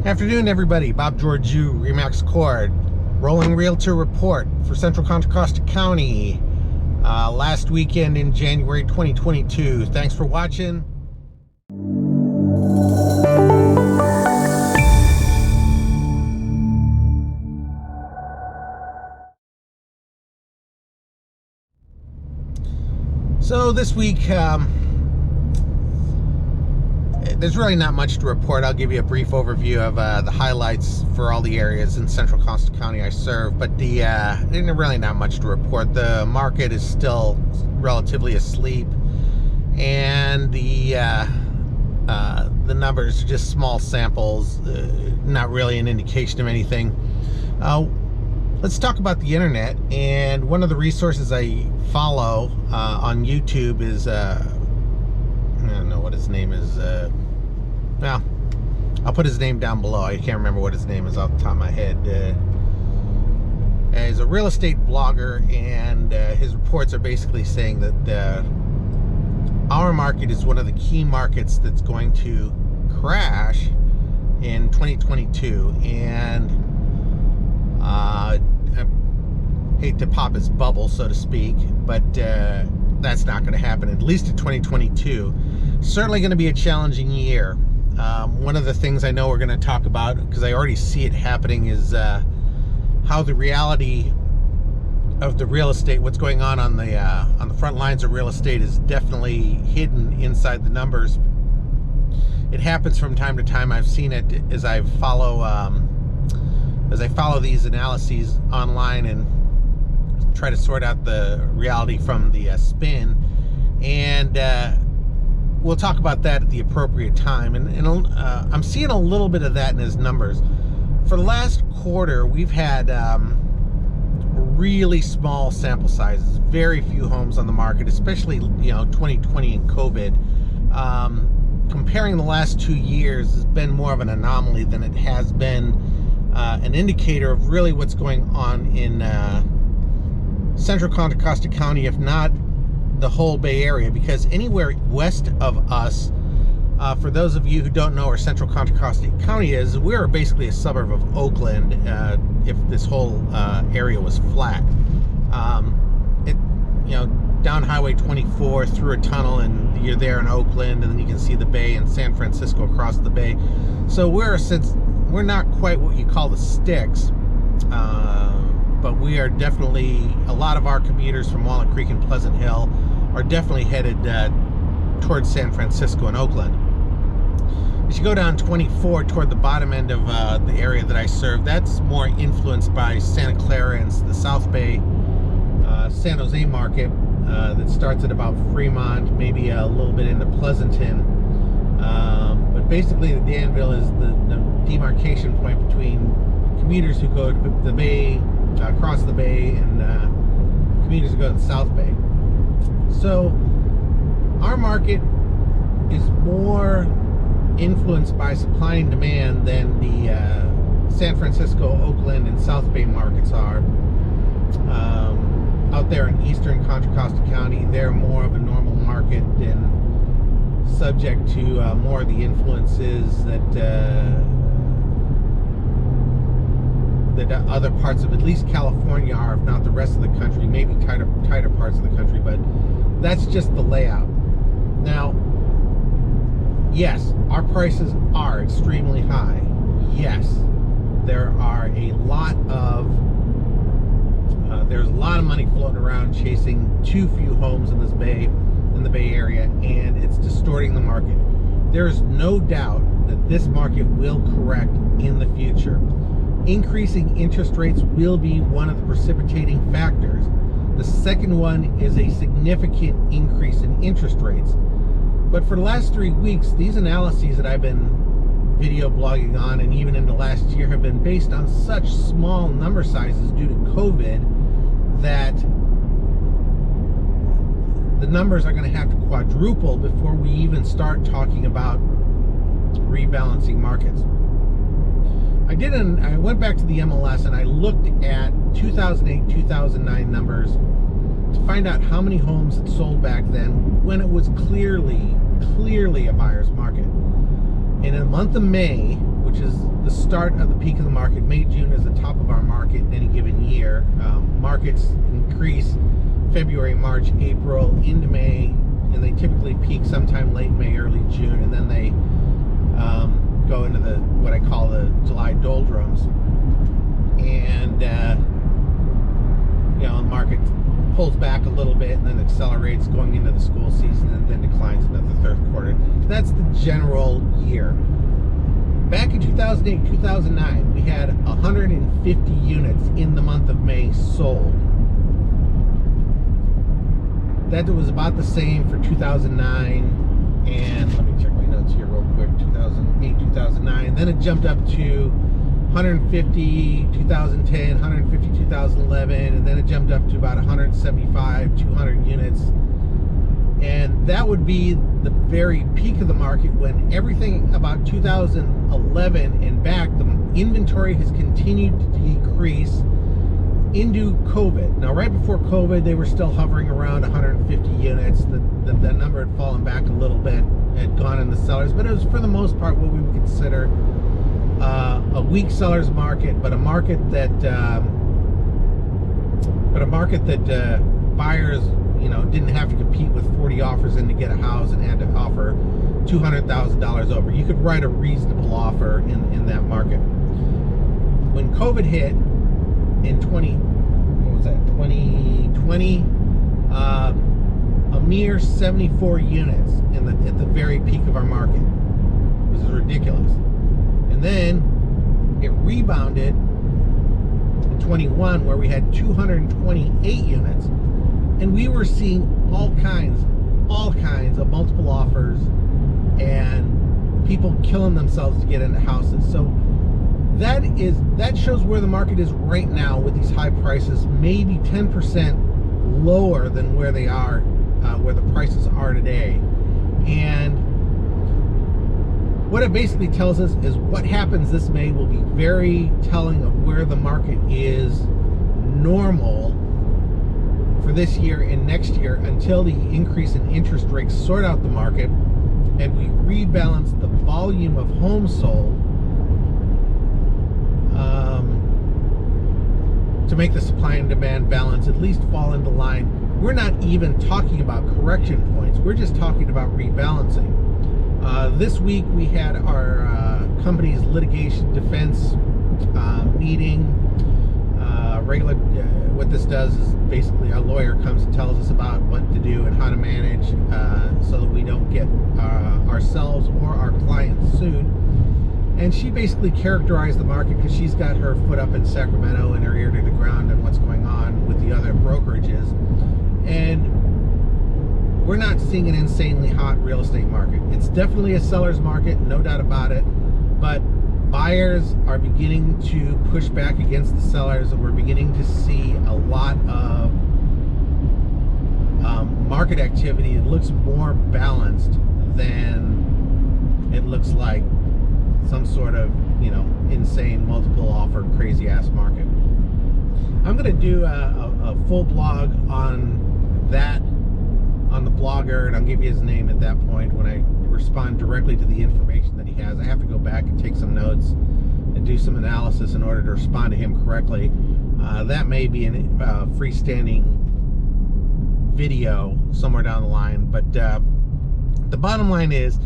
Afternoon, everybody. Bob Georgiou, Remax Cord, rolling realtor report for Central Contra Costa County, last weekend in January 2022. Thanks for watching. So this week, there's really not much to report. I'll give you a brief overview of the highlights for all the areas in Central Costa County I serve, but there's really not much to report. The market is still relatively asleep, and the numbers are just small samples, not really an indication of anything. Let's talk about the internet, and one of the resources I follow on YouTube is I don't know what his name is. Well, I'll put his name down below. I can't remember what his name is off the top of my head. He's a real estate blogger, and his reports are basically saying that our market is one of the key markets that's going to crash in 2022. And I hate to pop his bubble, so to speak, but that's not going to happen, at least in 2022. Certainly going to be a challenging year. One of the things I know we're going to talk about, because I already see it happening, is how the reality of the real estate, what's going on the front lines of real estate, is definitely hidden inside the numbers. It happens from time to time. I've seen it as I follow these analyses online and try to sort out the reality from the spin, and we'll talk about that at the appropriate time. And I'm seeing a little bit of that in his numbers. For the last quarter, we've had really small sample sizes, very few homes on the market, especially 2020 and COVID. Comparing the last 2 years has been more of an anomaly than it has been an indicator of really what's going on in Central Contra Costa County, if not the whole Bay Area, because anywhere west of us, for those of you who don't know where Central Contra Costa County is, we're basically a suburb of Oakland. If this whole area was flat, down Highway 24 through a tunnel, and you're there in Oakland, and then you can see the bay and San Francisco across the bay. So we're not quite what you call the sticks, but we are definitely, a lot of our commuters from Walnut Creek and Pleasant Hill are definitely headed towards San Francisco and Oakland. As you go down 24 toward the bottom end of the area that I serve, that's more influenced by Santa Clara and the South Bay, San Jose market, that starts at about Fremont, maybe a little bit into Pleasanton. But basically the Danville is the demarcation point between commuters who go to the Bay, across the Bay, and commuters who go to the South Bay. So our market is more influenced by supply and demand than the San Francisco, Oakland, and South Bay markets are. Out there in eastern Contra Costa County, they're more of a normal market and subject to more of the influences that other parts of at least California are, if not the rest of the country, maybe tighter parts of the country, but that's just the layout. Now, yes, our prices are extremely high. Yes, there's a lot of money floating around chasing too few homes in the Bay Area, and it's distorting the market. There is no doubt that this market will correct in the future. Increasing interest rates will be one of the precipitating factors. The second one is a significant increase in interest rates. But for the last 3 weeks, these analyses that I've been video blogging on, and even in the last year, have been based on such small number sizes due to COVID that the numbers are going to have to quadruple before we even start talking about rebalancing markets. I went back to the MLS and I looked at 2008, 2009 numbers to find out how many homes had sold back then, when it was clearly a buyer's market. in the month of May, which is the start of the peak of the market, May, June is the top of our market in any given year. Markets increase February, March, April into May, and they typically peak sometime late May, early June, and then they go into the what I call the July doldrums. And the market pulls back a little bit and then accelerates going into the school season and then declines into the third quarter. That's the general year. Back in 2008, 2009, we had 150 units in the month of May sold. That was about the same for 2009, and let me check my notes here real quick. 2008, 2009. Then it jumped up to 150, 2010, 150, 2011, and then it jumped up to about 175, 200 units. And that would be the very peak of the market, when everything about 2011 and back, the inventory has continued to decrease into COVID. Now, right before COVID, they were still hovering around 150 units. The number had fallen back a little bit, had gone in the sellers, but it was for the most part what we would consider a weak seller's market, but a market that buyers, didn't have to compete with 40 offers in to get a house and had to offer $200,000 over. You could write a reasonable offer in that market. When COVID hit in 2020, a mere 74 units at the very peak of our market. This is ridiculous. And then it rebounded in 21, where we had 228 units, and we were seeing all kinds of multiple offers and people killing themselves to get into houses. So that shows where the market is right now with these high prices, maybe 10% lower than where they are, where the prices are today. And what it basically tells us is what happens this May will be very telling of where the market is normal for this year and next year, until the increase in interest rates sort out the market and we rebalance the volume of homes sold to make the supply and demand balance at least fall into line. We're not even talking about correction points. We're just talking about rebalancing. This week we had our company's litigation defense meeting. What this does is basically a lawyer comes and tells us about what to do and how to manage so that we don't get ourselves or our clients sued. And she basically characterized the market, because she's got her foot up in Sacramento and her ear to the ground on what's going on with the other brokerages. And we're not seeing an insanely hot real estate market. It's definitely a seller's market, no doubt about it. But buyers are beginning to push back against the sellers, and we're beginning to see a lot of market activity. It looks more balanced than it looks like some sort of insane multiple offer crazy ass market. I'm going to do a full blog on that on the blogger, and I'll give you his name at that point when I respond directly to the information that he has. I have to go back and take some notes and do some analysis in order to respond to him correctly. That may be a freestanding video somewhere down the line, but the bottom line is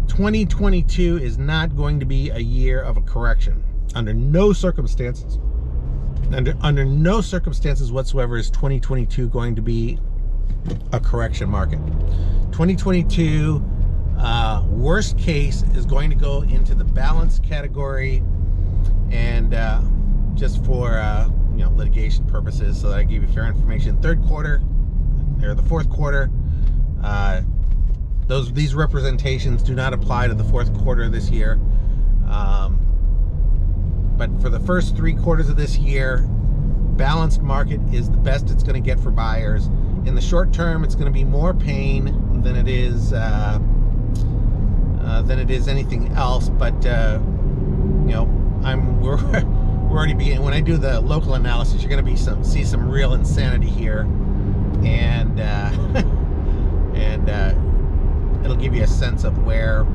2022 is not going to be a year of a correction. Under no circumstances whatsoever is 2022 going to be a correction market. 2022 worst case is going to go into the balanced category, and just for litigation purposes, so that I give you fair information, third quarter or the fourth quarter, these representations do not apply to the fourth quarter this year, but for the first 3 quarters of this year, balanced market is the best it's going to get for buyers. In the short term, it's going to be more pain than it is anything else. But we're already beginning. When I do the local analysis, you're going to see some real insanity here, and it'll give you a sense of where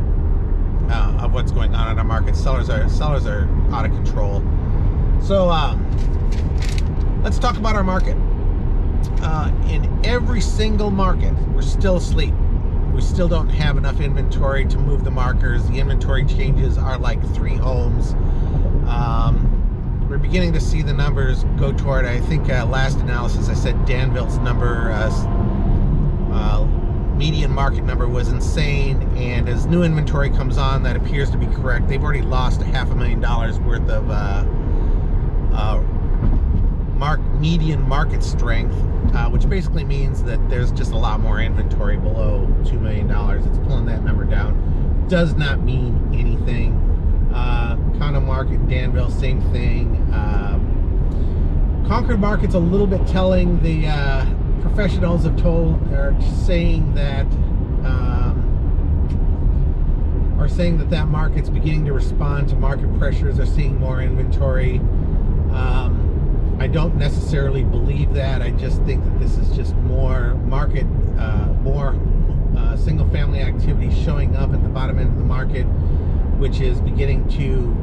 of what's going on in our market. Sellers are out of control. So let's talk about our market. In every single market, we're still asleep. We still don't have enough inventory to move the markers. The inventory changes are like 3 homes. We're beginning to see the numbers go toward, I think last analysis I said Danville's number, median market number was insane, and as new inventory comes on, that appears to be correct. They've already lost $500,000 worth of median market strength, which basically means that there's just a lot more inventory below $2 million. It's pulling that number down. Does not mean anything. Condo market, Danville, same thing. Concord market's a little bit telling. The professionals are saying that that market's beginning to respond to market pressures. They're seeing more inventory. I don't necessarily believe that. I just think that this is just more market, more single-family activity showing up at the bottom end of the market, which is beginning to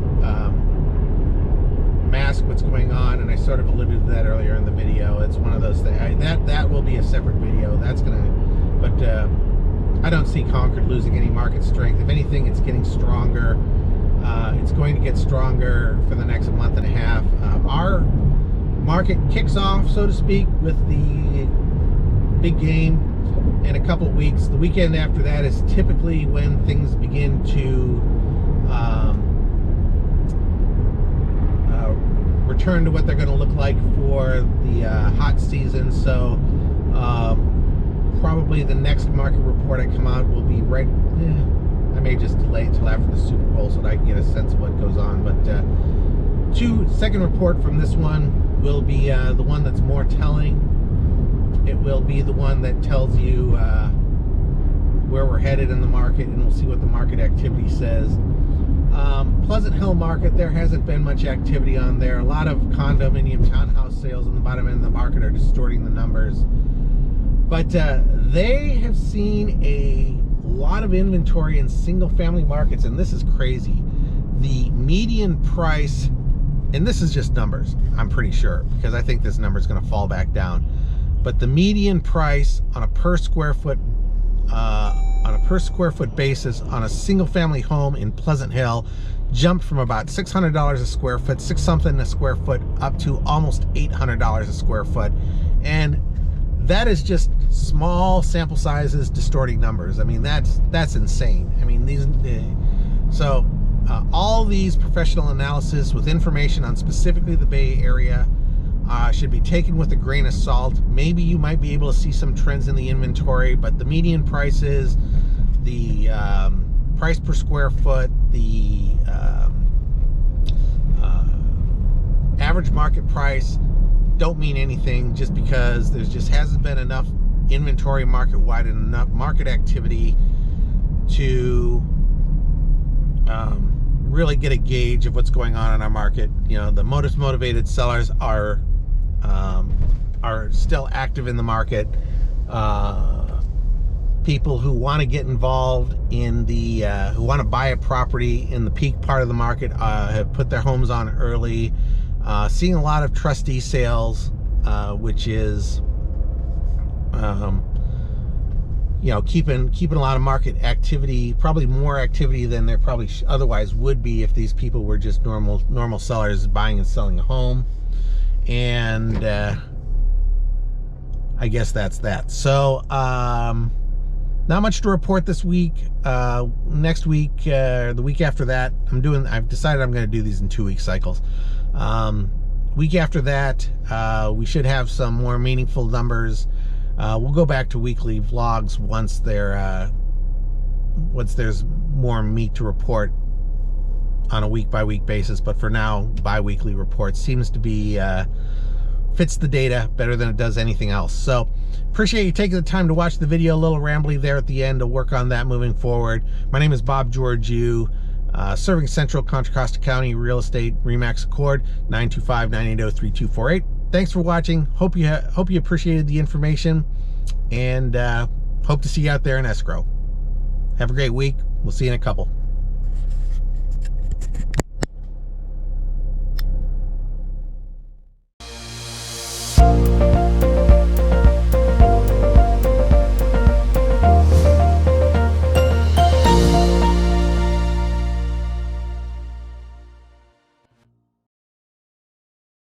mask what's going on. And I sort of alluded to that earlier in the video. It's one of those things that will be a separate video. That's gonna, but I don't see Concord losing any market strength. If anything, it's getting stronger. It's going to get stronger for the next month and a half. Our market kicks off, so to speak, with the big game in a couple of weeks. The weekend after that is typically when things begin to return to what they're going to look like for the hot season. So probably the next market report I come out will be right. I may just delay until after the Super Bowl so that I can get a sense of what goes on. But second report from this one will be the one that's more telling. It will be the one that tells you where we're headed in the market, and we'll see what the market activity says. Pleasant Hill market, there hasn't been much activity on there. A lot of condominium townhouse sales in the bottom end of the market are distorting the numbers. But they have seen a lot of inventory in single family markets, and this is crazy. The median price, and this is just numbers, I'm pretty sure, because I think this number is going to fall back down. But the median price on a per square foot basis on a single family home in Pleasant Hill jumped from about $600 a square foot, six something a square foot, up to almost $800 a square foot. And that is just small sample sizes distorting numbers. I mean, that's insane. I mean, all these professional analysis with information on specifically the Bay Area should be taken with a grain of salt. Maybe you might be able to see some trends in the inventory, but the median prices, the price per square foot, the average market price don't mean anything, just because there just hasn't been enough inventory market-wide and enough market activity to really get a gauge of what's going on in our market. You know, the motivated sellers are still active in the market. People who want to get involved in the who want to buy a property in the peak part of the market have put their homes on early. Seeing a lot of trustee sales, which is you know, keeping a lot of market activity, probably more activity than there probably otherwise would be if these people were just normal sellers buying and selling a home. And I guess that's that. So not much to report this week. Next week, the week after that, I've decided I'm going to do these in 2-week cycles. Week after that, we should have some more meaningful numbers. We'll go back to weekly vlogs once there's more meat to report on a week-by-week basis. But for now, bi-weekly reports seems to be fits the data better than it does anything else. So appreciate you taking the time to watch the video. A little rambly there at the end to work on that moving forward. My name is Bob Georgiou, serving Central Contra Costa County real estate. RE/MAX Accord 925-980-3248. Thanks for watching. Hope you appreciated the information, and hope to see you out there in escrow. Have a great week. We'll see you in a couple.